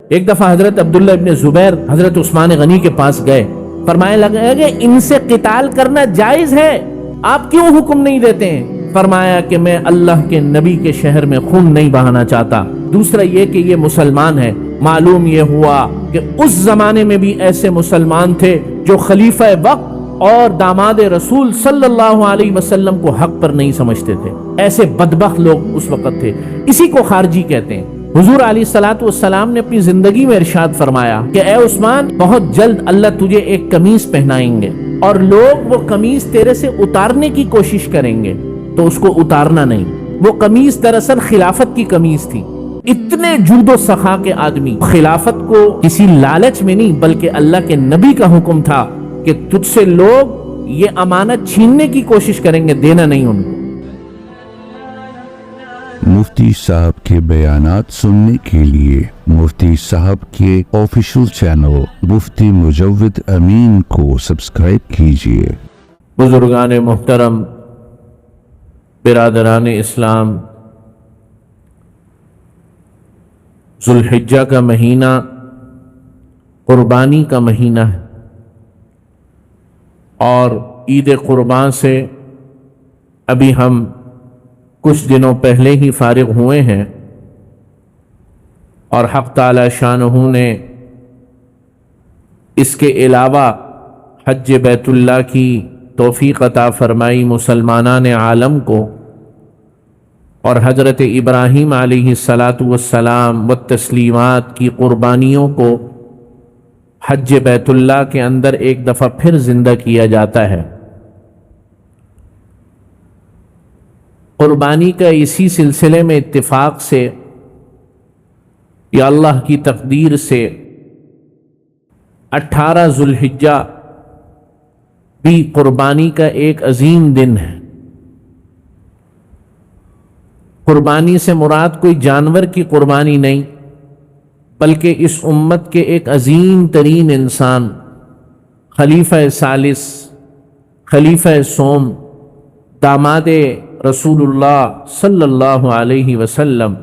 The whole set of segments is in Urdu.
ایک دفعہ حضرت عبداللہ ابن زبیر حضرت عثمان غنی کے پاس گئے، فرمانے لگے کہ ان سے قتال کرنا جائز ہے، آپ کیوں حکم نہیں دیتے ہیں؟ فرمایا کہ میں اللہ کے نبی کے شہر میں خون نہیں بہانا چاہتا، دوسرا یہ کہ یہ مسلمان ہے۔ معلوم یہ ہوا کہ اس زمانے میں بھی ایسے مسلمان تھے جو خلیفہ وقت اور داماد رسول صلی اللہ علیہ وسلم کو حق پر نہیں سمجھتے تھے، ایسے بدبخت لوگ اس وقت تھے، اسی کو خارجی کہتے ہیں۔ حضور علیہ الصلوۃ والسلام نے اپنی زندگی میں ارشاد فرمایا کہ اے عثمان، بہت جلد اللہ تجھے ایک قمیص پہنائیں گے اور لوگ وہ قمیص تیرے سے اتارنے کی کوشش کریں گے تو اس کو اتارنا نہیں۔ وہ قمیص دراصل خلافت کی قمیص تھی۔ اتنے جود و سخا کے آدمی خلافت کو کسی لالچ میں نہیں بلکہ اللہ کے نبی کا حکم تھا کہ تجھ سے لوگ یہ امانت چھیننے کی کوشش کریں گے، دینا نہیں ان کو۔ مفتی صاحب کے بیانات سننے کے لیے مفتی صاحب کے آفیشیل چینل مفتی مجود امین کو سبسکرائب کیجیے۔ بزرگان محترم، برادران اسلام، ذوالحجہ کا مہینہ قربانی کا مہینہ ہے، اور عید قربان سے ابھی ہم کچھ دنوں پہلے ہی فارغ ہوئے ہیں، اور حق تعالی شانہ نے اس کے علاوہ حج بیت اللہ کی توفیق عطا فرمائی مسلمانان عالم کو، اور حضرت ابراہیم علیہ الصلاۃ والسلام و تسلیمات کی قربانیوں کو حج بیت اللہ کے اندر ایک دفعہ پھر زندہ کیا جاتا ہے۔ قربانی کا اسی سلسلے میں اتفاق سے یا اللہ کی تقدیر سے 18 ذوالحجہ بھی قربانی کا ایک عظیم دن ہے۔ قربانی سے مراد کوئی جانور کی قربانی نہیں بلکہ اس امت کے ایک عظیم ترین انسان، خلیفہ ثالث، خلیفہ سوم، داماد رسول اللہ صلی اللہ علیہ وسلم،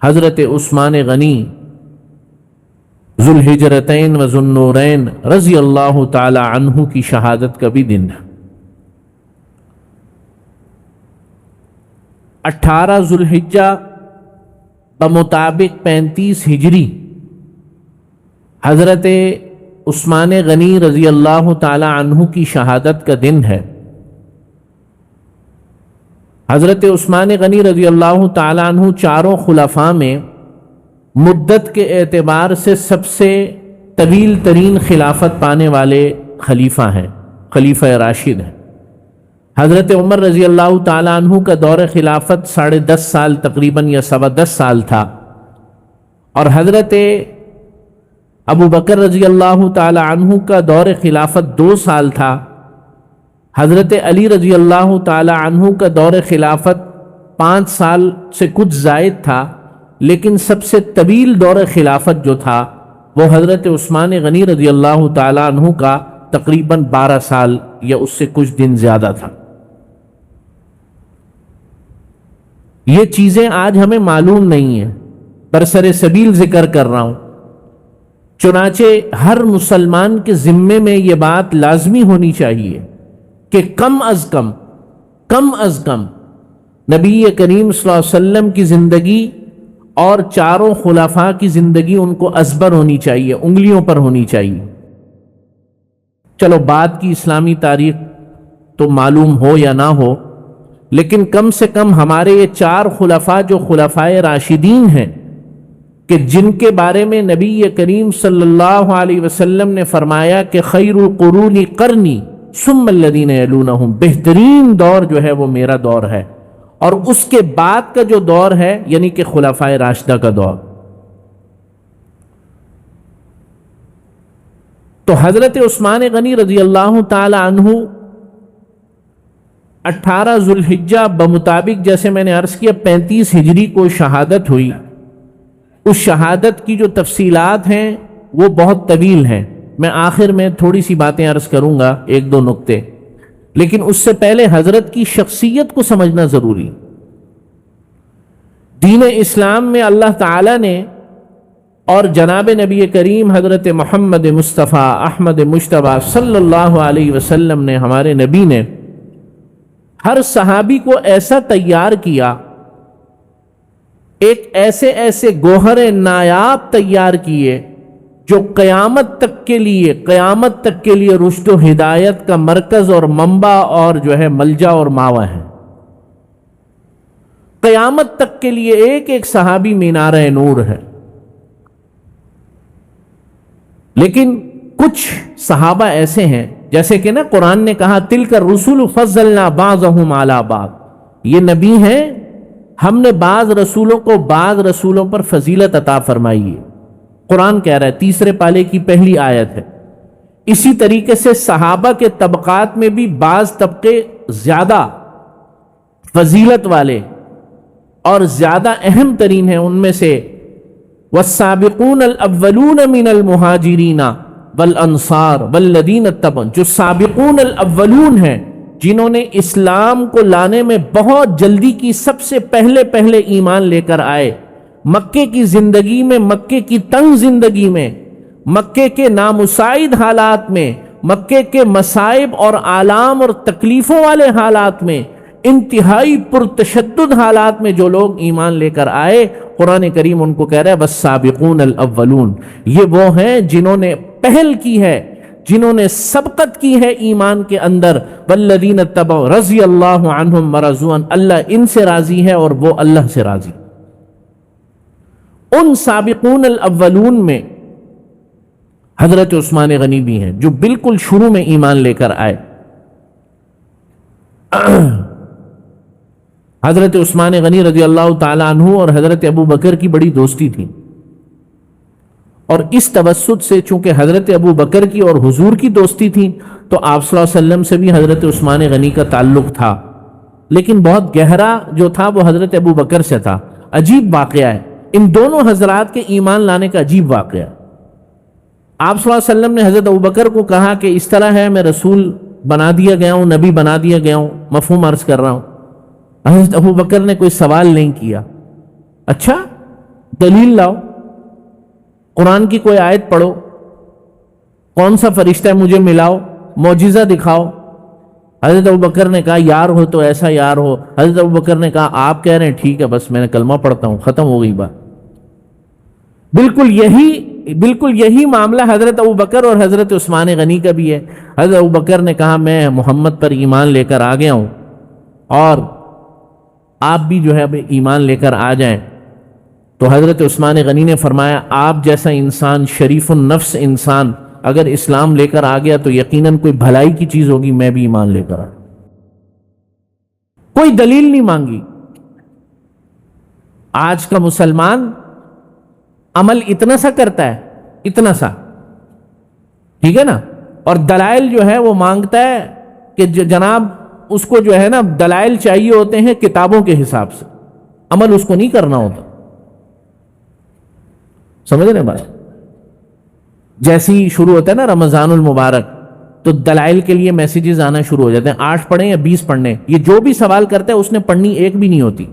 حضرت عثمان غنی ذوالہجرتین و ذوالنورین رضی اللہ تعالی عنہ کی شہادت کا بھی دن ہے۔ 18 ذوالحجہ بمطابق 35 ہجری حضرت عثمان غنی رضی اللہ تعالی عنہ کی شہادت کا دن ہے۔ حضرت عثمان غنی رضی اللہ تعالی عنہ چاروں خلفاء میں مدت کے اعتبار سے سب سے طویل ترین خلافت پانے والے خلیفہ ہیں، خلیفہ راشد ہیں۔ حضرت عمر رضی اللہ تعالی عنہ کا دور خلافت 10.5 سال تقریباً یا 10.25 سال تھا، اور حضرت ابو بکر رضی اللہ تعالی عنہ کا دور خلافت 2 سال تھا۔ حضرت علی رضی اللہ تعالی عنہ کا دور خلافت 5 سال سے کچھ زائد تھا، لیکن سب سے طویل دور خلافت جو تھا وہ حضرت عثمان غنی رضی اللہ تعالی عنہ کا تقریباً 12 سال یا اس سے کچھ دن زیادہ تھا۔ یہ چیزیں آج ہمیں معلوم نہیں ہیں، برسر سبیل ذکر کر رہا ہوں۔ چنانچہ ہر مسلمان کے ذمے میں یہ بات لازمی ہونی چاہیے کہ کم از کم نبی کریم صلی اللہ علیہ وسلم کی زندگی اور چاروں خلفاء کی زندگی ان کو ازبر ہونی چاہیے، انگلیوں پر ہونی چاہیے۔ چلو بعد کی اسلامی تاریخ تو معلوم ہو یا نہ ہو، لیکن کم سے کم ہمارے یہ 4 خلفاء جو خلفاء راشدین ہیں کہ جن کے بارے میں نبی کریم صلی اللہ علیہ وسلم نے فرمایا کہ خیر القرون قرنی ثم الذین یلونہم، بہترین دور جو ہے وہ میرا دور ہے، اور اس کے بعد کا جو دور ہے یعنی کہ خلفاء راشدہ کا دور۔ تو حضرت عثمان غنی رضی اللہ تعالی عنہ 18 ذوالحجہ بمطابق جیسے میں نے عرض کیا 35 ہجری کو شہادت ہوئی۔ اس شہادت کی جو تفصیلات ہیں وہ بہت طویل ہیں، میں آخر میں تھوڑی سی باتیں عرض کروں گا، 1-2 نقطے، لیکن اس سے پہلے حضرت کی شخصیت کو سمجھنا ضروری۔ دین اسلام میں اللہ تعالی نے اور جناب نبی کریم حضرت محمد مصطفیٰ احمد مجتبیٰ صلی اللہ علیہ وسلم نے، ہمارے نبی نے ہر صحابی کو ایسا تیار کیا، ایک ایسے ایسے گوہر نایاب تیار کیے جو قیامت تک کے لیے رشد و ہدایت کا مرکز اور منبع اور جو ہے ملجا اور ماوا ہے۔ قیامت تک کے لیے ایک ایک صحابی مینار نور ہے۔ لیکن کچھ صحابہ ایسے ہیں، جیسے کہ نا قرآن نے کہا تلک الرسل فضلنا بعضهم علی بعض، یہ نبی ہیں، ہم نے بعض رسولوں کو بعض رسولوں پر فضیلت عطا فرمائی ہے۔ قرآن کہہ رہا ہے، تیسرے پالے کی پہلی آیت ہے۔ اسی طریقے سے صحابہ کے طبقات میں بھی بعض طبقے زیادہ فضیلت والے اور زیادہ اہم ترین ہیں، ان میں سے والسابقون الاولون من المہاجرین والانصار والذین اتبعوا، جو سابقون الاولون ہیں، جنہوں نے اسلام کو لانے میں بہت جلدی کی، سب سے پہلے ایمان لے کر آئے، مکے کی زندگی میں، مکے کی تنگ زندگی میں، مکے کے نامساعد حالات میں، مکے کے مصائب اور آلام اور تکلیفوں والے حالات میں، انتہائی پرتشدد حالات میں جو لوگ ایمان لے کر آئے، قرآن کریم ان کو کہہ رہا ہے والسابقون الاولون، یہ وہ ہیں جنہوں نے پہل کی ہے، جنہوں نے سبقت کی ہے ایمان کے اندر، والذین اتبعوا رضی اللہ عنہم ورضوا عنہ، اللہ ان سے راضی ہے اور وہ اللہ سے راضی۔ ان سابقون الاولون میں حضرت عثمان غنی بھی ہیں، جو بالکل شروع میں ایمان لے کر آئے۔ حضرت عثمان غنی رضی اللہ تعالیٰ عنہ اور حضرت ابو بکر کی بڑی دوستی تھی، اور اس توسط سے چونکہ حضرت ابو بکر کی اور حضور کی دوستی تھی، تو آپ صلی اللہ علیہ وسلم سے بھی حضرت عثمان غنی کا تعلق تھا، لیکن بہت گہرا جو تھا وہ حضرت ابو بکر سے تھا۔ عجیب واقعہ ہے ان دونوں حضرات کے ایمان لانے کا، عجیب واقعہ۔ آپ صلی اللہ علیہ وسلم نے حضرت ابو بکر کو کہا کہ اس طرح ہے، میں رسول بنا دیا گیا ہوں، نبی بنا دیا گیا ہوں، مفہوم عرض کر رہا ہوں۔ حضرت ابو بکر نے کوئی سوال نہیں کیا، اچھا دلیل لاؤ، قرآن کی کوئی آیت پڑھو، کون سا فرشتہ مجھے ملاؤ، معجزہ دکھاؤ۔ حضرت ابو بکر نے کہا یار ہو تو ایسا یار ہو۔ حضرت ابو بکر نے کہا آپ کہہ رہے ہیں ٹھیک ہے، بس میں نے کلمہ پڑھتا ہوں، ختم ہو گئی بات۔ بالکل یہی معاملہ حضرت ابو بکر اور حضرت عثمان غنی کا بھی ہے۔ حضرت ابو بکر نے کہا میں محمد پر ایمان لے کر آ گیا ہوں، اور آپ بھی جو ہے ایمان لے کر آ جائیں۔ تو حضرت عثمان غنی نے فرمایا آپ جیسا انسان، شریف النفس انسان اگر اسلام لے کر آ گیا تو یقیناً کوئی بھلائی کی چیز ہوگی، میں بھی ایمان لے کر آ۔ کوئی دلیل نہیں مانگی۔ آج کا مسلمان عمل اتنا سا کرتا ہے، اتنا سا، ٹھیک ہے نا، اور دلائل جو ہے وہ مانگتا ہے کہ جناب اس کو جو ہے نا دلائل چاہیے ہوتے ہیں کتابوں کے حساب سے، عمل اس کو نہیں کرنا ہوتا۔ سمجھ رہے ہیں بات؟ جیسے ہی شروع ہوتا ہے نا رمضان المبارک، تو دلائل کے لیے میسیجز آنا شروع ہو جاتے ہیں، 8 پڑھیں یا 20 پڑھنے، یہ جو بھی سوال کرتا ہے اس نے پڑھنی ایک بھی نہیں ہوتی۔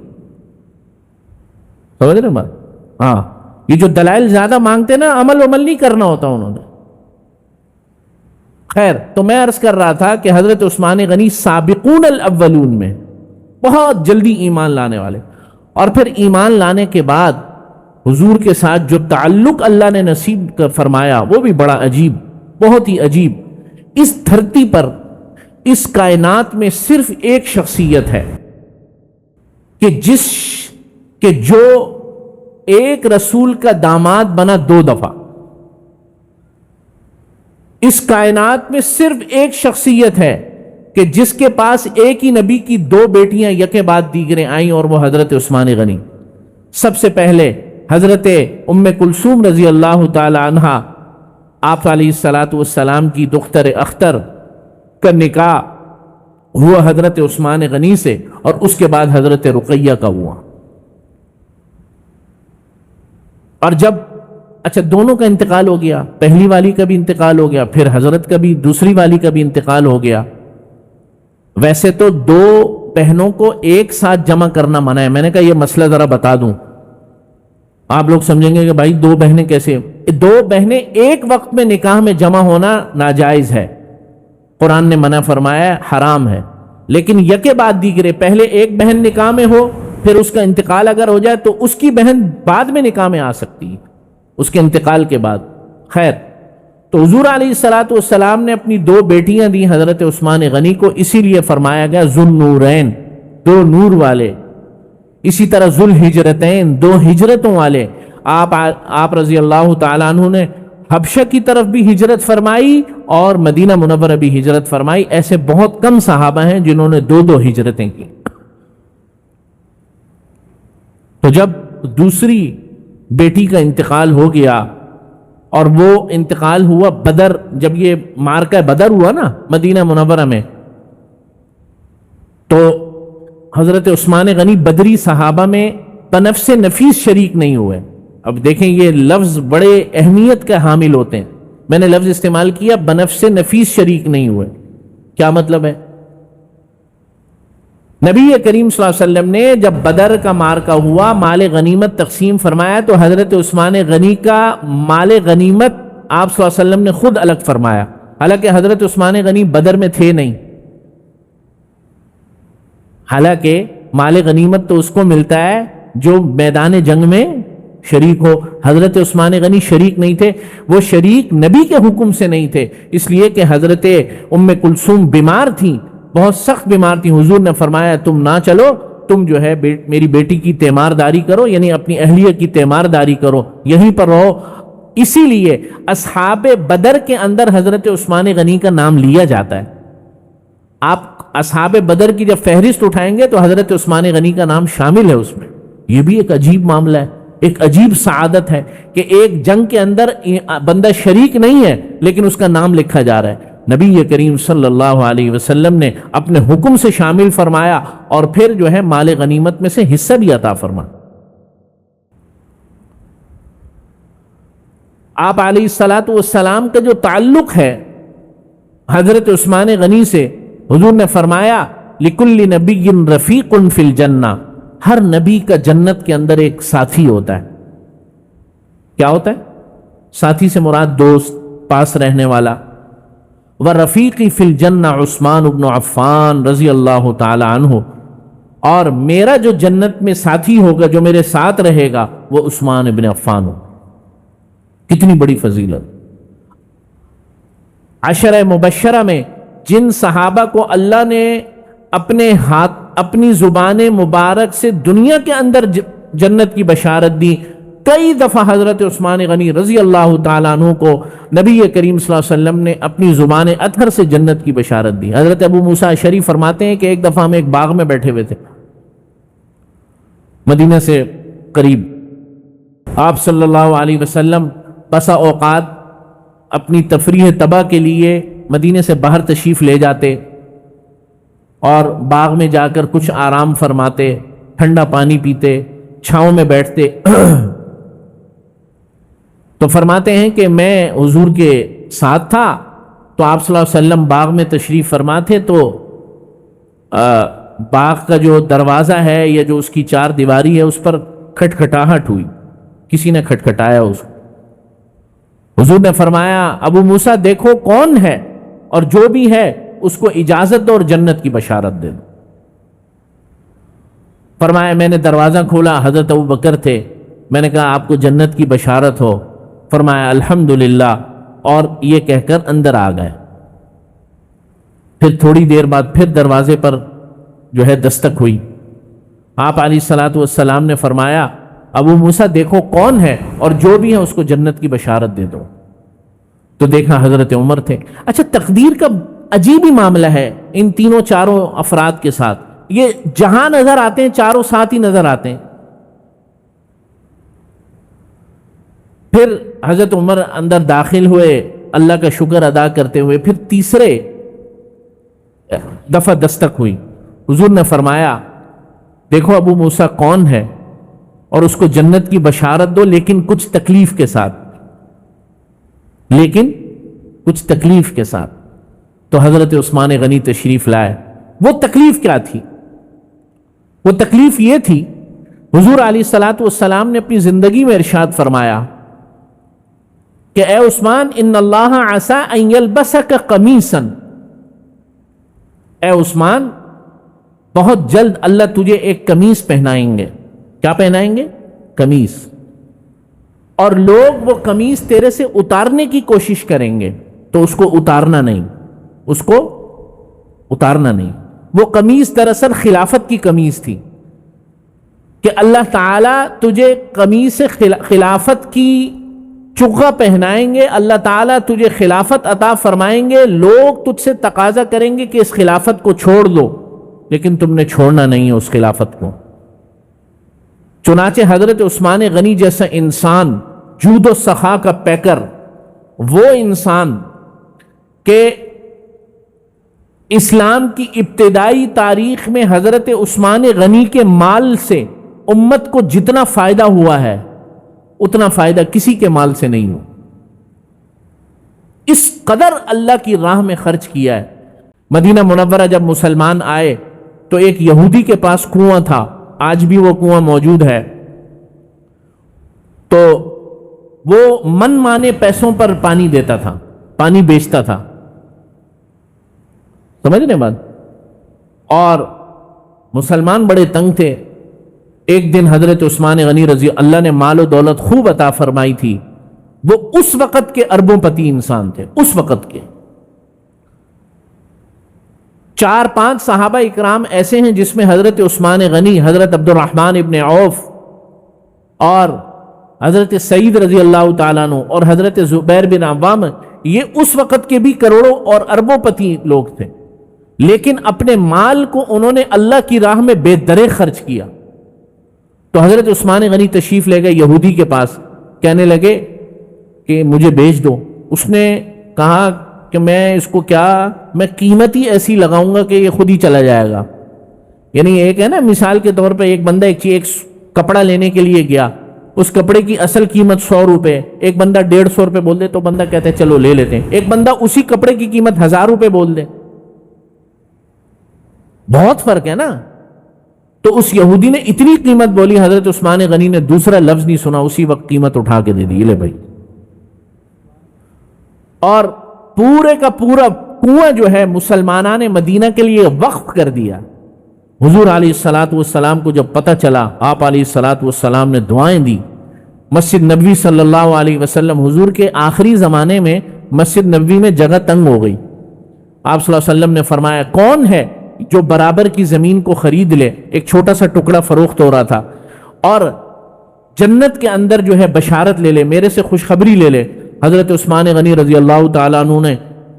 سمجھ رہے ہیں بات؟ ہاں، یہ جو دلائل زیادہ مانگتے ہیں نا، عمل نہیں کرنا ہوتا انہوں نے۔ خیر، تو میں عرض کر رہا تھا کہ حضرت عثمان غنی سابقون الاولون میں بہت جلدی ایمان لانے والے، اور پھر ایمان لانے کے بعد حضور کے ساتھ جو تعلق اللہ نے نصیب فرمایا وہ بھی بڑا عجیب، بہت ہی عجیب۔ اس دھرتی پر، اس کائنات میں صرف ایک شخصیت ہے کہ جو ایک رسول کا داماد بنا 2 دفعہ۔ اس کائنات میں صرف ایک شخصیت ہے کہ جس کے پاس ایک ہی نبی کی 2 بیٹیاں یکے بعد دیگرے آئیں، اور وہ حضرت عثمان غنی۔ سب سے پہلے حضرت ام کلثوم رضی اللہ تعالی عنہ، آپ علیہ الصلاۃ والسلام کی دختر اختر کا نکاح ہوا حضرت عثمان غنی سے، اور اس کے بعد حضرت رقیہ کا ہوا۔ اور جب دونوں کا انتقال ہو گیا، پہلی والی کا بھی انتقال ہو گیا، پھر حضرت کا بھی، دوسری والی کا بھی انتقال ہو گیا۔ ویسے تو 2 بہنوں کو ایک ساتھ جمع کرنا منع ہے، میں نے کہا یہ مسئلہ ذرا بتا دوں۔ آپ لوگ سمجھیں گے کہ بھائی دو بہنیں کیسے؟ دو بہنیں ایک وقت میں نکاح میں جمع ہونا ناجائز ہے، قرآن نے منع فرمایا ہے، حرام ہے. لیکن یکے بعد دیگرے، پہلے ایک بہن نکاح میں ہو، پھر اس کا انتقال اگر ہو جائے تو اس کی بہن بعد میں نکاح میں آ سکتی ہے اس کے انتقال کے بعد. خیر، تو حضور علیہ الصلوۃ والسلام نے اپنی دو بیٹیاں دی حضرت عثمان غنی کو، اسی لیے فرمایا گیا ذوالنورین، دو نور والے. اسی طرح ذوالہجرتین، دو ہجرتوں والے. آپ رضی اللہ تعالیٰ عنہ نے حبشہ کی طرف بھی ہجرت فرمائی اور مدینہ منورہ بھی ہجرت فرمائی. ایسے بہت کم صحابہ ہیں جنہوں نے دو دو ہجرتیں کی. تو جب دوسری بیٹی کا انتقال ہو گیا اور وہ انتقال ہوا بدر، جب یہ معرکہ بدر ہوا نا مدینہ منورہ میں، تو حضرت عثمان غنی بدری صحابہ میں بنفس نفیس شریک نہیں ہوئے. اب دیکھیں یہ لفظ بڑے اہمیت کا حامل ہوتے ہیں. میں نے لفظ استعمال کیا بنفس نفیس شریک نہیں ہوئے. کیا مطلب ہے؟ نبی کریم صلی اللہ علیہ وسلم نے جب بدر کا معرکہ ہوا، مال غنیمت تقسیم فرمایا، تو حضرت عثمان غنی کا مال غنیمت آپ صلی اللہ علیہ وسلم نے خود الگ فرمایا. حالانکہ حضرت عثمان غنی بدر میں تھے نہیں، حالانکہ مال غنیمت تو اس کو ملتا ہے جو میدان جنگ میں شریک ہو. حضرت عثمان غنی شریک نہیں تھے. وہ شریک نبی کے حکم سے نہیں تھے، اس لیے کہ حضرت ام کلثوم بیمار تھیں، بہت سخت بیمار تھیں. حضور نے فرمایا تم نہ چلو، تم جو ہے میری بیٹی کی تیمارداری کرو، یعنی اپنی اہلیہ کی تیمارداری کرو، یہیں پر رہو. اسی لیے اصحاب بدر کے اندر حضرت عثمان غنی کا نام لیا جاتا ہے. آپ اصحاب بدر کی جب فہرست اٹھائیں گے تو حضرت عثمان غنی کا نام شامل ہے اس میں. یہ بھی ایک عجیب معاملہ ہے، ایک عجیب سعادت ہے کہ ایک جنگ کے اندر بندہ شریک نہیں ہے لیکن اس کا نام لکھا جا رہا ہے. نبی کریم صلی اللہ علیہ وسلم نے اپنے حکم سے شامل فرمایا اور پھر جو ہے مال غنیمت میں سے حصہ بھی عطا فرمایا. آپ علیہ الصلوۃ والسلام کا جو تعلق ہے حضرت عثمان غنی سے، حضور نے فرمایا لِكُلِّ نَبِيٍّ رَفِيقٌ فِي الْجَنَّةِ، ہر نبی کا جنت کے اندر ایک ساتھی ہوتا ہے. کیا ہوتا ہے؟ ساتھی سے مراد دوست، پاس رہنے والا. وَرَفِيقِي فِي الْجَنَّةِ عثمان بن عفان رضی اللہ تعالی عنہ، اور میرا جو جنت میں ساتھی ہوگا، جو میرے ساتھ رہے گا، وہ عثمان بن عفان ہو. کتنی بڑی فضیلت. عشرہ مبشرہ میں جن صحابہ کو اللہ نے اپنے ہاتھ، اپنی زبان مبارک سے دنیا کے اندر جنت کی بشارت دی، کئی دفعہ حضرت عثمان غنی رضی اللہ تعالیٰ عنہ کو نبی کریم صلی اللہ علیہ وسلم نے اپنی زبان اطہر سے جنت کی بشارت دی. حضرت ابو موسیٰ اشعری فرماتے ہیں کہ ایک دفعہ ہم ایک باغ میں بیٹھے ہوئے تھے مدینہ سے قریب. آپ صلی اللہ علیہ وسلم بسا اوقات اپنی تفریح طبع کے لیے مدینے سے باہر تشریف لے جاتے اور باغ میں جا کر کچھ آرام فرماتے، ٹھنڈا پانی پیتے، چھاؤں میں بیٹھتے. تو فرماتے ہیں کہ میں حضور کے ساتھ تھا تو آپ صلی اللہ علیہ وسلم باغ میں تشریف فرما تھے، تو باغ کا جو دروازہ ہے یا جو اس کی چار دیواری ہے اس پر کھٹکھٹاہٹ ہوئی، کسی نے کھٹکھٹایا اس کو. حضور نے فرمایا ابو موسیٰ دیکھو کون ہے، اور جو بھی ہے اس کو اجازت دو اور جنت کی بشارت دے دو. فرمایا میں نے دروازہ کھولا، حضرت ابو بکر تھے، میں نے کہا آپ کو جنت کی بشارت ہو. فرمایا الحمدللہ، اور یہ کہہ کر اندر آ گئے. پھر تھوڑی دیر بعد پھر دروازے پر جو ہے دستک ہوئی. آپ علیہ الصلوۃ والسلام نے فرمایا ابو موسیٰ دیکھو کون ہے، اور جو بھی ہے اس کو جنت کی بشارت دے دو. تو دیکھا حضرت عمر تھے. اچھا، تقدیر کا عجیب ہی معاملہ ہے ان تینوں چاروں افراد کے ساتھ. یہ جہاں نظر آتے ہیں چاروں ساتھ ہی نظر آتے ہیں. پھر حضرت عمر اندر داخل ہوئے اللہ کا شکر ادا کرتے ہوئے. پھر تیسرے دفعہ دستک ہوئی. حضور نے فرمایا دیکھو ابو موسیٰ کون ہے اور اس کو جنت کی بشارت دو، لیکن کچھ تکلیف کے ساتھ، لیکن کچھ تکلیف کے ساتھ. تو حضرت عثمان غنی تشریف لائے. وہ تکلیف کیا تھی؟ وہ تکلیف یہ تھی حضور علیہ الصلوۃ والسلام نے اپنی زندگی میں ارشاد فرمایا کہ اے عثمان ان اللہ عسى ان یلبسک قمیصا، اے عثمان بہت جلد اللہ تجھے ایک قمیص پہنائیں گے۔ کیا پہنائیں گے؟ قمیص۔ اور لوگ وہ قمیص تیرے سے اتارنے کی کوشش کریں گے تو اس کو اتارنا نہیں، اس کو اتارنا نہیں۔ وہ قمیص دراصل خلافت کی قمیص تھی کہ اللہ تعالیٰ تجھے قمیص خلافت کی چغہ پہنائیں گے، اللہ تعالیٰ تجھے خلافت عطا فرمائیں گے، لوگ تجھ سے تقاضا کریں گے کہ اس خلافت کو چھوڑ دو، لیکن تم نے چھوڑنا نہیں ہے اس خلافت کو۔ چنانچہ حضرت عثمان غنی جیسا انسان، جود و سخا کا پیکر، وہ انسان کہ اسلام کی ابتدائی تاریخ میں حضرت عثمان غنی کے مال سے امت کو جتنا فائدہ ہوا ہے اتنا فائدہ کسی کے مال سے نہیں ہو۔ اس قدر اللہ کی راہ میں خرچ کیا ہے۔ مدینہ منورہ جب مسلمان آئے تو ایک یہودی کے پاس کنواں تھا، آج بھی وہ کنواں موجود ہے، تو وہ من مانے پیسوں پر پانی دیتا تھا، پانی بیچتا تھا، سمجھنے بات۔ اور مسلمان بڑے تنگ تھے۔ ایک دن حضرت عثمان غنی رضی اللہ نے مال و دولت خوب عطا فرمائی تھی، وہ اس وقت کے اربوں پتی انسان تھے، اس وقت کے۔ 4-5 صحابہ اکرام ایسے ہیں جس میں حضرت عثمان غنی، حضرت عبد الرحمن ابن عوف اور حضرت سعید رضی اللہ تعالیٰ عنہ اور حضرت زبیر بن عوام، یہ اس وقت کے بھی کروڑوں اور اربوں پتی لوگ تھے، لیکن اپنے مال کو انہوں نے اللہ کی راہ میں بے درے خرچ کیا۔ تو حضرت عثمان غنی تشریف لے گئے یہودی کے پاس، کہنے لگے کہ مجھے بیچ دو۔ اس نے کہا کہ میں اس کو کیا، میں قیمت ہی ایسی لگاؤں گا کہ یہ خود ہی چلا جائے گا۔ یعنی ایک ہے نا، مثال کے طور پہ ایک بندہ ایک کپڑا لینے کے لیے گیا، اس کپڑے کی اصل قیمت 100 روپے، ایک بندہ 150 روپے بول دے تو بندہ کہتے ہیں چلو لے لیتے ہیں، ایک بندہ اسی کپڑے کی قیمت 1000 روپے بول دے، بہت فرق ہے نا۔ تو اس یہودی نے اتنی قیمت بولی، حضرت عثمان غنی نے دوسرا لفظ نہیں سنا، اسی وقت قیمت اٹھا کے دے دی، لے بھائی۔ اور پورے کا پورا کنواں جو ہے مسلمانان مدینہ کے لیے وقف کر دیا۔ حضور علیہ الصلوۃ والسلام کو جب پتہ چلا، آپ علیہ الصلوۃ والسلام نے دعائیں دی۔ مسجد نبوی صلی اللہ علیہ وسلم، حضور کے آخری زمانے میں مسجد نبوی میں جگہ تنگ ہو گئی۔ آپ صلی اللہ علیہ وسلم نے فرمایا کون ہے جو برابر کی زمین کو خرید لے، ایک چھوٹا سا ٹکڑا فروخت ہو رہا تھا، اور جنت کے اندر جو ہے بشارت لے لے، میرے سے خوشخبری لے لے۔ حضرت عثمان غنی رضی اللہ تعالیٰ عنہ نے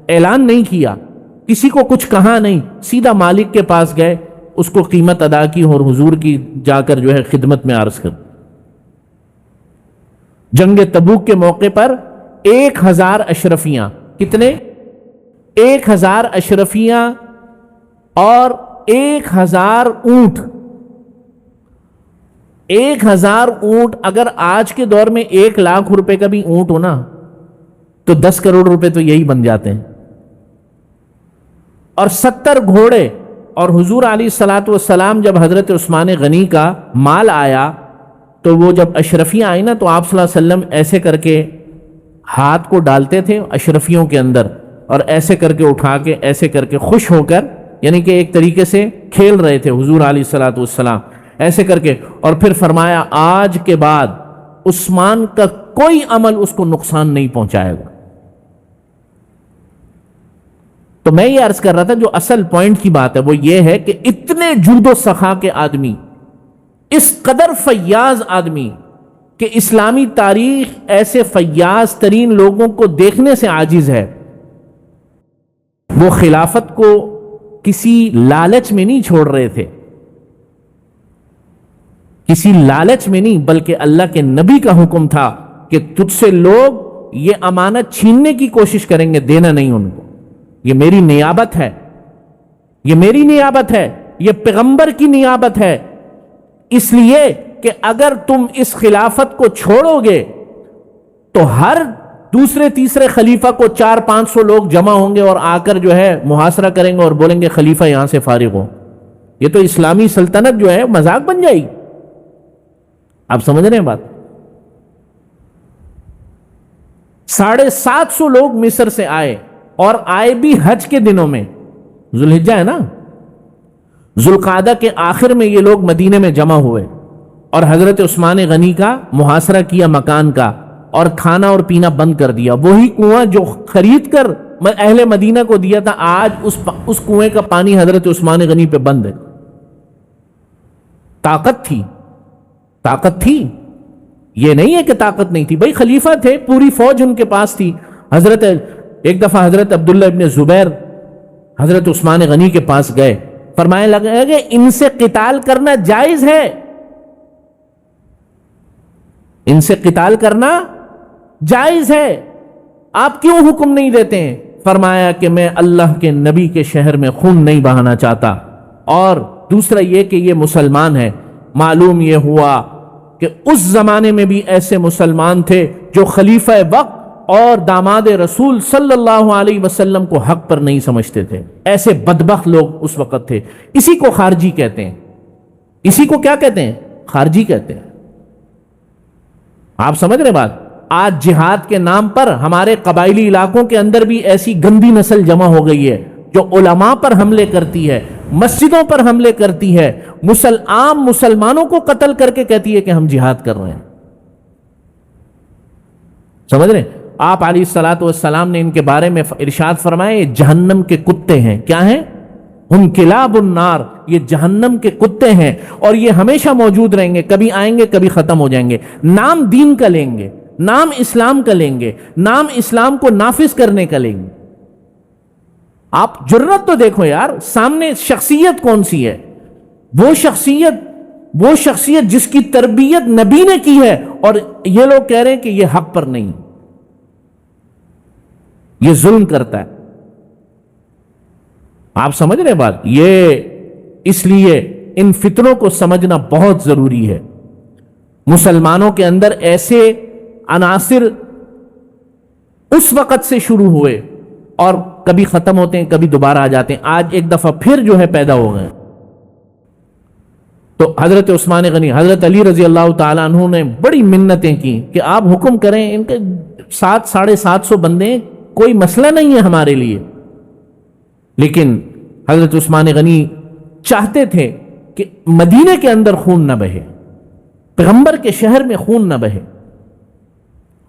اعلان نہیں کیا، کسی کو کچھ کہا نہیں، سیدھا مالک کے پاس گئے، اس کو قیمت ادا کی اور حضور کی جا کر جو ہے خدمت میں عرض کر۔ جنگ تبوک کے موقع پر 1000 اشرفیاں، کتنے؟ 1000 اشرفیاں اور 1000 اونٹ۔ 1000 اونٹ، اگر آج کے دور میں 1 لاکھ روپے کا بھی اونٹ ہو نا تو 10 کروڑ روپے تو یہی بن جاتے ہیں، اور 70 گھوڑے۔ اور حضور علیہ الصلوۃ والسلام جب حضرت عثمان غنی کا مال آیا تو وہ جب اشرفیاں آئی نا تو آپ صلی اللہ علیہ وسلم ایسے کر کے ہاتھ کو ڈالتے تھے اشرفیوں کے اندر، اور ایسے کر کے اٹھا کے، ایسے کر کے خوش ہو کر، یعنی کہ ایک طریقے سے کھیل رہے تھے حضور علیہ الصلوۃ والسلام، ایسے کر کے، اور پھر فرمایا آج کے بعد عثمان کا کوئی عمل اس کو نقصان نہیں پہنچائے گا۔ تو میں یہ عرض کر رہا تھا جو اصل پوائنٹ کی بات ہے وہ یہ ہے کہ اتنے جود و سخا کے آدمی، اس قدر فیاض آدمی کہ اسلامی تاریخ ایسے فیاض ترین لوگوں کو دیکھنے سے عاجز ہے، وہ خلافت کو کسی لالچ میں نہیں چھوڑ رہے تھے، کسی لالچ میں نہیں، بلکہ اللہ کے نبی کا حکم تھا کہ تجھ سے لوگ یہ امانت چھیننے کی کوشش کریں گے، دینا نہیں ان کو، یہ میری نیابت ہے، یہ میری نیابت ہے، یہ پیغمبر کی نیابت ہے، اس لیے کہ اگر تم اس خلافت کو چھوڑو گے تو ہر دوسرے تیسرے خلیفہ کو 400-500 لوگ جمع ہوں گے اور آ کر جو ہے محاصرہ کریں گے اور بولیں گے خلیفہ یہاں سے فارغ ہو۔ یہ تو اسلامی سلطنت جو ہے مذاق بن جائے گی۔ آپ سمجھ رہے ہیں بات؟ 750 لوگ مصر سے آئے، اور آئے بھی حج کے دنوں میں، ذوالحجہ ہے نا، ذوالقعدہ کے آخر میں یہ لوگ مدینے میں جمع ہوئے، اور حضرت عثمان غنی کا محاصرہ کیا مکان کا، اور کھانا اور پینا بند کر دیا۔ وہی کنواں جو خرید کر اہل مدینہ کو دیا تھا، آج اس کنویں کا پانی حضرت عثمان غنی پہ بند ہے۔ طاقت تھی، یہ نہیں ہے کہ طاقت نہیں تھی، بھائی خلیفہ تھے، پوری فوج ان کے پاس تھی۔ ایک دفعہ حضرت عبداللہ ابن زبیر حضرت عثمان غنی کے پاس گئے، فرمانے لگے کہ ان سے قتال کرنا جائز ہے، ان سے قتال کرنا جائز ہے، آپ کیوں حکم نہیں دیتے ہیں؟ فرمایا کہ میں اللہ کے نبی کے شہر میں خون نہیں بہانا چاہتا، اور دوسرا یہ کہ یہ مسلمان ہے۔ معلوم یہ ہوا کہ اس زمانے میں بھی ایسے مسلمان تھے جو خلیفہ وقت اور داماد رسول صلی اللہ علیہ وسلم کو حق پر نہیں سمجھتے تھے، ایسے بدبخت لوگ اس وقت تھے۔ اسی کو خارجی کہتے ہیں، اسی کو کیا کہتے ہیں؟ خارجی کہتے ہیں۔ آپ سمجھ رہے بات؟ آج جہاد کے نام پر ہمارے قبائلی علاقوں کے اندر بھی ایسی گندی نسل جمع ہو گئی ہے جو علماء پر حملے کرتی ہے، مسجدوں پر حملے کرتی ہے، عام مسلمانوں کو قتل کر کے کہتی ہے کہ ہم جہاد کر رہے ہیں۔ سمجھ رہے ہیں؟ آپ علیہ الصلوۃ والسلام نے ان کے بارے میں ارشاد فرمایا یہ جہنم کے کتے ہیں۔ کیا ہیں؟ ہم کلاب النار، یہ جہنم کے کتے ہیں، اور یہ ہمیشہ موجود رہیں گے، کبھی آئیں گے کبھی ختم ہو جائیں گے۔ نام دین کا لیں گے، نام اسلام کا لیں گے، نام اسلام کو نافذ کرنے کا لیں گے۔ آپ جرت تو دیکھو یار، سامنے شخصیت کون سی ہے؟ وہ شخصیت جس کی تربیت نبی نے کی ہے، اور یہ لوگ کہہ رہے ہیں کہ یہ حق پر نہیں، یہ ظلم کرتا ہے۔ آپ سمجھ رہے بات؟ یہ اس لیے ان فتنوں کو سمجھنا بہت ضروری ہے۔ مسلمانوں کے اندر ایسے عناصر اس وقت سے شروع ہوئے اور کبھی ختم ہوتے ہیں، کبھی دوبارہ آ جاتے ہیں، آج ایک دفعہ پھر جو ہے پیدا ہو گئے۔ تو حضرت عثمان غنی، حضرت علی رضی اللہ تعالیٰ عنہ نے بڑی منتیں کی کہ آپ حکم کریں، ان کے 700-750 بندے، کوئی مسئلہ نہیں ہے ہمارے لیے۔ لیکن حضرت عثمان غنی چاہتے تھے کہ مدینے کے اندر خون نہ بہے، پیغمبر کے شہر میں خون نہ بہے،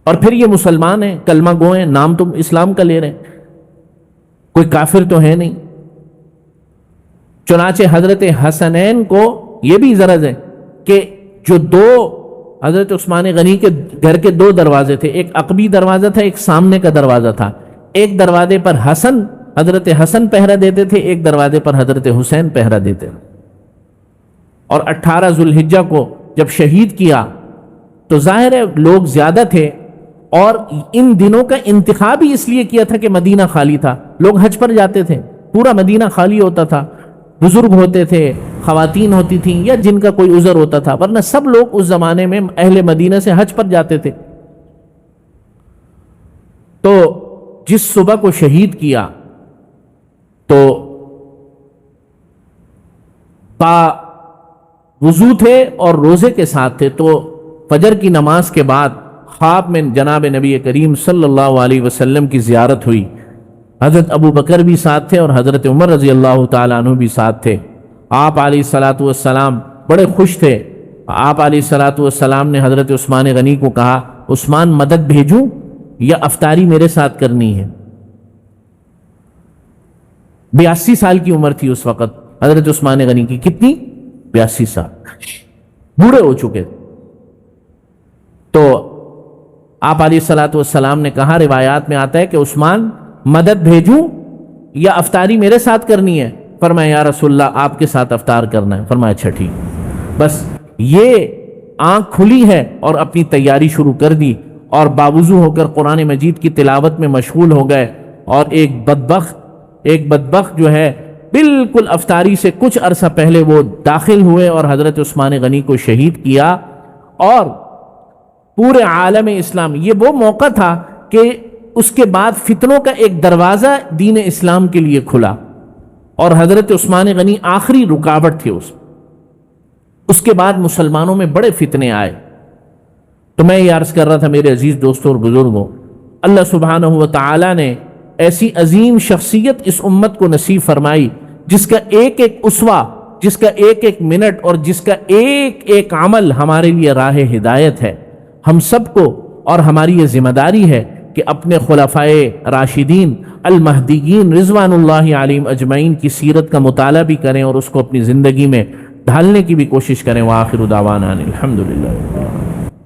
اور پھر یہ مسلمان ہیں، کلمہ گو ہیں، نام تم اسلام کا لے رہے ہیں، کوئی کافر تو ہے نہیں۔ چنانچہ حضرت حسنین کو یہ بھی غرض ہے کہ جو حضرت عثمان غنی کے گھر کے 2 دروازے تھے، ایک عقبی دروازہ تھا، ایک سامنے کا دروازہ تھا، ایک دروازے پر حضرت حسن پہرا دیتے تھے، ایک دروازے پر حضرت حسین پہرا دیتے تھے۔ اور 18 ذوالحجہ کو جب شہید کیا تو ظاہر ہے لوگ زیادہ تھے، اور ان دنوں کا انتخاب ہی اس لیے کیا تھا کہ مدینہ خالی تھا، لوگ حج پر جاتے تھے، پورا مدینہ خالی ہوتا تھا، بزرگ ہوتے تھے، خواتین ہوتی تھیں، یا جن کا کوئی عذر ہوتا تھا، ورنہ سب لوگ اس زمانے میں اہل مدینہ سے حج پر جاتے تھے۔ تو جس صبح کو شہید کیا تو وضو تھے اور روزے کے ساتھ تھے، تو فجر کی نماز کے بعد خواب میں جناب نبی کریم صلی اللہ علیہ وسلم کی زیارت ہوئی۔ حضرت ابو بکر بھی ساتھ تھے اور حضرت عمر رضی اللہ تعالیٰ عنہ بھی ساتھ تھے۔ آپ علیہ الصلوۃ والسلام بڑے خوش تھے۔ آپ علیہ الصلوۃ والسلام نے حضرت عثمان غنی کو کہا، عثمان مدد بھیجوں یا افطاری میرے ساتھ کرنی ہے؟ 82 سال کی عمر تھی اس وقت حضرت عثمان غنی کی۔ کتنی؟ 82 سال، بوڑھے ہو چکے تھے۔ تو آپ علیہ الصلوۃ والسلام نے کہا، روایات میں آتا ہے کہ عثمان مدد بھیجوں یا افطاری میرے ساتھ کرنی ہے؟ فرمایا یا رسول اللہ آپ کے ساتھ افطار کرنا ہے۔ فرمایا اچھا ٹھیک۔ بس یہ آنکھ کھلی ہے اور اپنی تیاری شروع کر دی، اور باوضو ہو کر قرآن مجید کی تلاوت میں مشغول ہو گئے، اور ایک بدبخت جو ہے بالکل افطاری سے کچھ عرصہ پہلے وہ داخل ہوئے اور حضرت عثمان غنی کو شہید کیا۔ اور پورے عالم اسلام، یہ وہ موقع تھا کہ اس کے بعد فتنوں کا ایک دروازہ دین اسلام کے لیے کھلا، اور حضرت عثمان غنی آخری رکاوٹ تھے۔ اس کے بعد مسلمانوں میں بڑے فتنے آئے۔ تو میں یہ عرض کر رہا تھا میرے عزیز دوستوں اور بزرگوں، اللہ سبحانہ و تعالی نے ایسی عظیم شخصیت اس امت کو نصیب فرمائی جس کا ایک ایک اسوہ، جس کا ایک ایک منٹ اور جس کا ایک ایک عمل ہمارے لیے راہ ہدایت ہے۔ ہم سب کو اور ہماری یہ ذمہ داری ہے کہ اپنے خلفائے راشدین المہدیین رضوان اللہ علیہم اجمعین کی سیرت کا مطالعہ بھی کریں اور اس کو اپنی زندگی میں ڈھالنے کی بھی کوشش کریں۔ وآخر دعوانا الحمدللہ۔